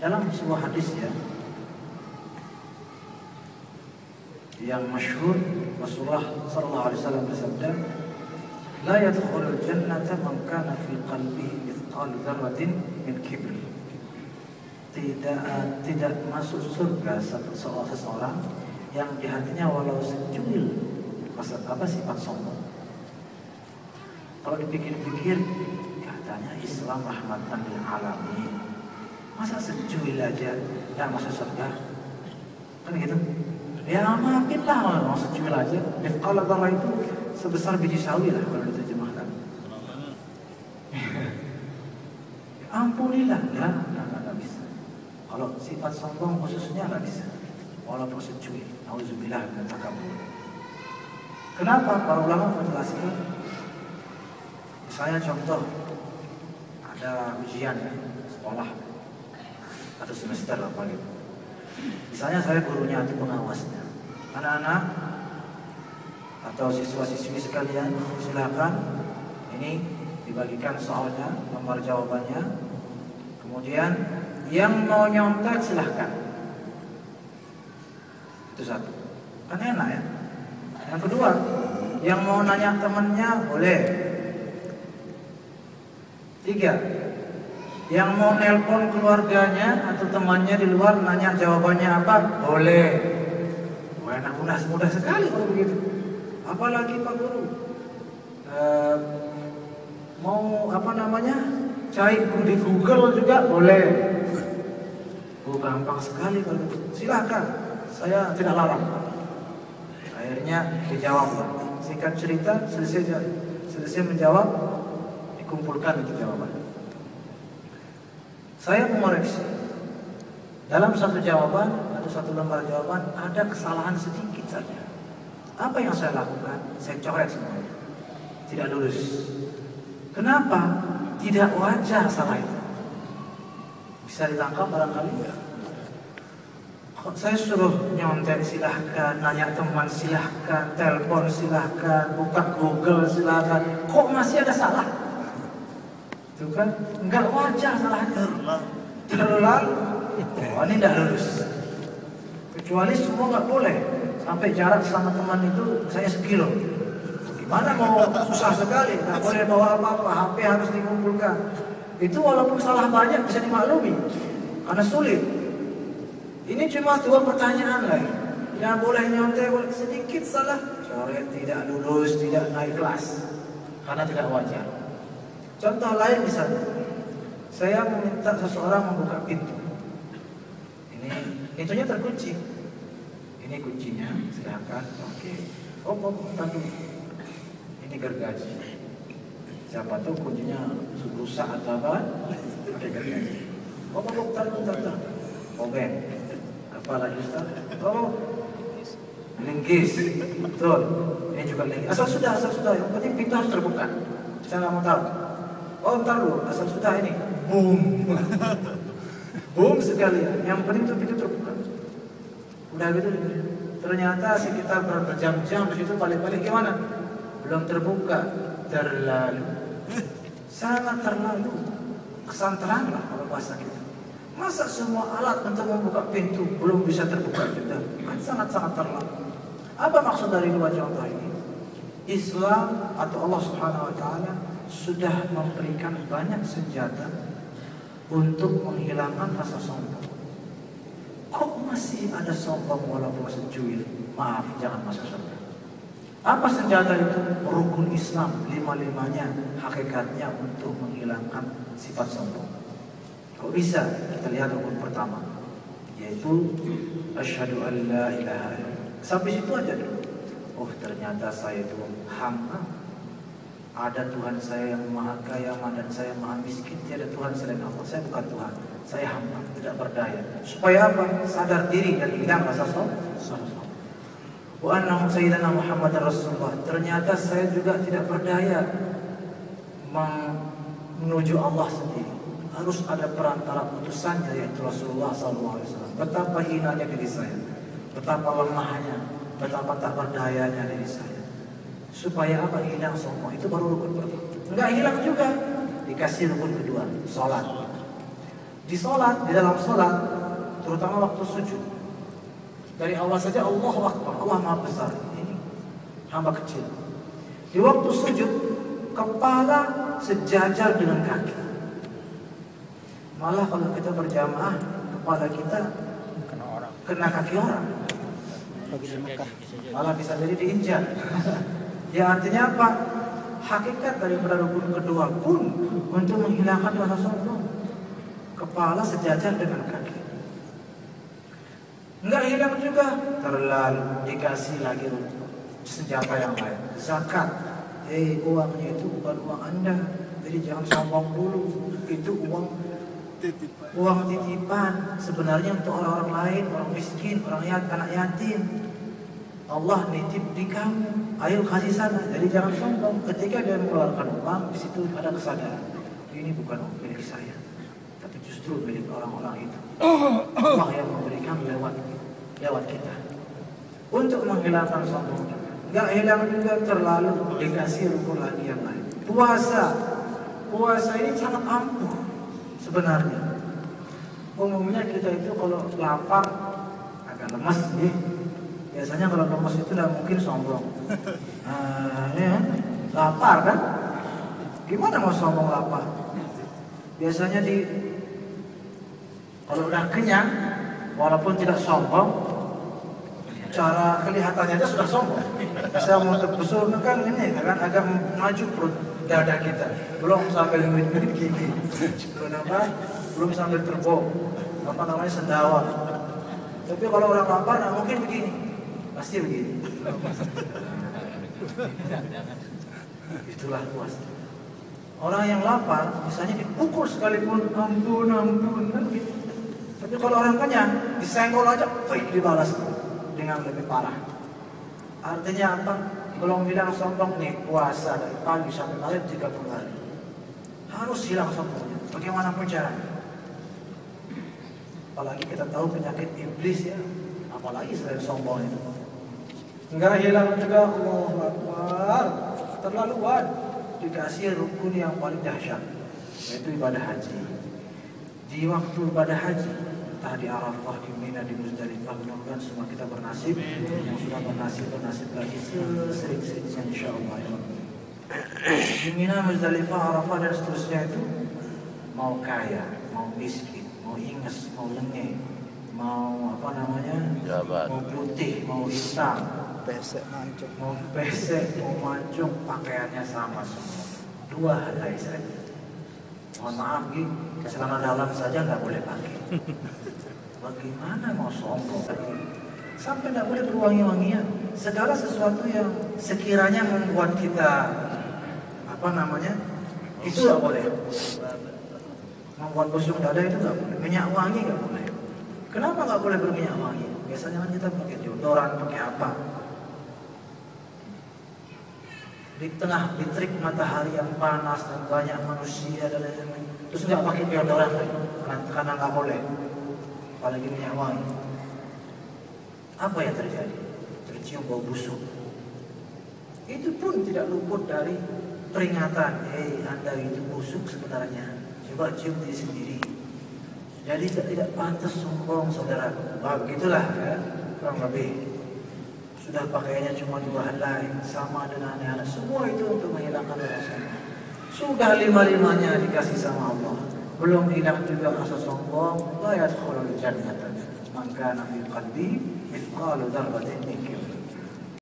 Dalam sebuah hadis ya, yang masyhur, Rasulullah sallallahu alaihi wasallam bersabda, "La yadkhulul jannata man kana fi qalbihi mithqal dzarratin min kibr." Tidak masuk surga seseorang yang di hatinya walau secuil sifat sombong. Kalau dipikir-pikir, katanya Islam rahmatan lil alamin. Masa secuil aja tidak masuk surga? Kan gitu. Ya makin lah mau secuil aja. Mithqal dzarrah itu sebesar biji sawi lah kalau diterjemahkan. Ampunilah, nggak bisa. Kalau sifat sombong khususnya nggak bisa. Walaupun secuil. Auzubillah min takabur. Kenapa? Para ulama menjelaskan. Misalnya contoh, ada ujian ya, sekolah atau semester apa gitu. Misalnya saya gurunya atau pengawasnya. Anak-anak atau siswa-siswi sekalian, silakan ini dibagikan soalnya, lembar jawabannya. Kemudian yang mau nyontek silahkan. Itu satu. Kan enak ya. Yang kedua, yang mau nanya temannya boleh. Tiga, yang mau nelpon keluarganya atau temannya di luar nanya jawabannya apa? Boleh. Wah, enak, mudah sekali kalau begitu. Apalagi Pak Guru mau cari di Google juga boleh. Gampang sekali kalau begitu. Silakan, saya tidak larang. Akhirnya dijawab. Singkat cerita, selesai menjawab, dikumpulkan itu jawaban. Saya mengoreksi. Dalam satu jawaban atau satu lembar jawaban ada kesalahan sedikit saja. Apa yang saya lakukan? Saya coret semuanya. Tidak lulus. Kenapa? Tidak wajar salah itu. Bisa ditangkap barangkali? Saya suruh nyontek silahkan, nanya teman silahkan, telepon silahkan, buka Google silahkan. Kok masih ada salah? Itu kan nggak wajar salah terlalu. Oh, ini tidak lulus. Kecuali semua nggak boleh. Sampai jarak sama teman itu saya sekilo. Gimana mau susah sekali, nggak boleh bawa apa-apa, HP harus dikumpulkan. Itu walaupun salah banyak bisa dimaklumi, karena sulit. Ini cuma 2 pertanyaan lagi. Yang boleh nyontek sedikit salah, coret, tidak lulus, tidak naik kelas, karena tidak wajar. Contoh lain misalnya, saya meminta seseorang membuka pintu. Ini pintunya terkunci. Ini kuncinya, silakan. Oke. Oh, bentar dulu. Ini gergaji. Siapa tahu kuncinya rusak atau apa? Pakai gergaji. Oh, bentar. Obeng. Apa lagi Ustaz? Oh, linggis. Betul. Ini juga linggis. Asal sudah. Yang penting pintu harus terbuka. Saya nggak mau tahu. Oh, bentar dulu. Asal sudah ini. Boom. Boom sekali. Yang penting itu pintu terbuka. Udah gitu. Ternyata sekitar berjam-jam di situ balik-balik gimana? Belum terbuka. Terlalu. Sangat terlalu. Kesanteran lah kalau bahasa kita. Masa semua alat untuk membuka pintu belum bisa terbuka juga? Kan sangat-sangat terlalu. Apa maksud dari 2 contoh ini? Islam atau Allah Subhanahu wa taala sudah memberikan banyak senjata untuk menghilangkan rasa sombong. Kok masih ada sombong walaupun secuil? Maaf, jangan masuk surga. Apa senjata itu? Rukun Islam 5-5-nya hakikatnya untuk menghilangkan sifat sombong. Kok bisa? Kita lihat rukun pertama, yaitu asyhadu an la ilaha illallah. Sampai situ aja dulu. Oh, ternyata saya itu hamba. Ada Tuhan saya yang maha kaya dan saya maha miskin. Tiada Tuhan selain Allah. Saya bukan Tuhan. Saya hamba, tidak berdaya. Supaya apa? Sadar diri dan hilang rasa sombong. Wa anna sayyidina Muhammadar Rasulullah. Ternyata saya juga tidak berdaya menuju Allah sendiri. Harus ada perantara utusannya, yaitu Rasulullah SAW. Betapa hinanya diri saya, betapa lemahnya, betapa tak berdayanya diri saya. Supaya apa? Hilang sombong. Itu baru rukun pertama. Enggak hilang juga, dikasih rukun kedua, sholat. Di sholat, di dalam sholat, terutama waktu sujud, dari awal saja Allahu Akbar, Allah Maha Besar. Ini hamba kecil. Di waktu sujud, kepala sejajar dengan kaki. Malah kalau kita berjamaah, kepala kita kena kaki orang. Malah bisa jadi diinjak. Ya artinya apa? Hakikat daripada rukun kedua pun untuk menghilangkan rasa sombong. Kepala sejajar dengan kaki. Enggak hilang juga, terlalu dikasih lagi senjata yang lain. Zakat. Uangnya itu bukan uang Anda, jadi jangan sombong dulu. Itu uang titipan. Sebenarnya untuk orang-orang lain, orang miskin, anak yatim. Allah nitip di kamu, ayo kasih sana. Jadi jangan sombong. Ketika dia mengeluarkan uang, di situ ada kesadaran. Ini bukan uang milik saya, tapi justru milik orang-orang itu. Allah yang memberikan lewat kita. Untuk menghilangkan sombong. Enggak hilang juga terlalu dikasih rukun lagi yang lain. Puasa ini sangat ampuh sebenarnya. Umumnya kita itu kalau lapar agak lemas nih. Biasanya kalau lemas itu tidak mungkin sombong. Lapar kan? Gimana mau sombong lapar? Biasanya kalau udah kenyang, walaupun tidak sombong, cara kelihatannya aja sudah sombong. Bisa untuk besar kan ini kan agak maju perut dada kita. Belum sampai ngeliat gigi. Belum sampai terbok. Apa namanya sendawa. Tapi kalau orang lapar nggak mungkin begini. Pasti begini. Itulah puasa. Orang yang lapar misalnya dipukul sekalipun ampun kan gitu. Tapi kalau orang kenyang disenggol aja, dibalas dengan lebih parah. Artinya apa? Belum bilang sombong nih, puasa dari pagi sampai malam 30 hari. Harus hilang sombongnya, bagaimanapun caranya. Apalagi kita tahu penyakit iblis ya, apalagi selain sombong itu. Enggak hilang juga, Allahu Akbar, terlaluan. Dikasih rukun yang paling dahsyat, yaitu ibadah haji. Di waktu ibadah haji, entah di Arafah, di Mina, di Muzdalifah, mudah-mudahan semua kita bernasib. Yang sudah bernasib lagi sering-seringnya insyaallah ya. Di Mina, Muzdalifah, Arafah dan seterusnya itu mau kaya, mau miskin, mau inges, mau lenge, mau apa namanya, mau putih, mau hitam, mau pesek, mau mancung, pakaiannya sama semua. 2 helai saja. Mohon maaf, celana dalam saja nggak boleh pakai. Bagaimana mau sombong? Sampai nggak boleh berwangi-wangian. Segala sesuatu yang sekiranya membuat kita apa namanya, itu nggak boleh. Membuat busuk dada itu nggak boleh. Minyak wangi nggak boleh. Kenapa nggak boleh berminyak wangi? Biasanya kan kita pakai deodoran, pakai apa? Di tengah terik matahari yang panas dan banyak manusia dan lain-lain, terus nggak pakai deodoran karena nggak boleh, apalagi minyak wangi. Apa yang terjadi? Tercium bau busuk. Itu pun tidak luput dari peringatan. Anda itu busuk sebenarnya. Coba cium diri sendiri. Jadi tidak pantas sombong, saudara. Begitulah ya, kurang lebih. Sudah pakaiannya cuma 2 helai, sama dengan anak. Semua itu untuk menghilangkan rasa. Sudah 5-5-nya dikasih sama Allah. Belum hilang juga rasa sombong. La yadkhulul jannata man kana fi qalbi mithqalu dzarratin min kibr.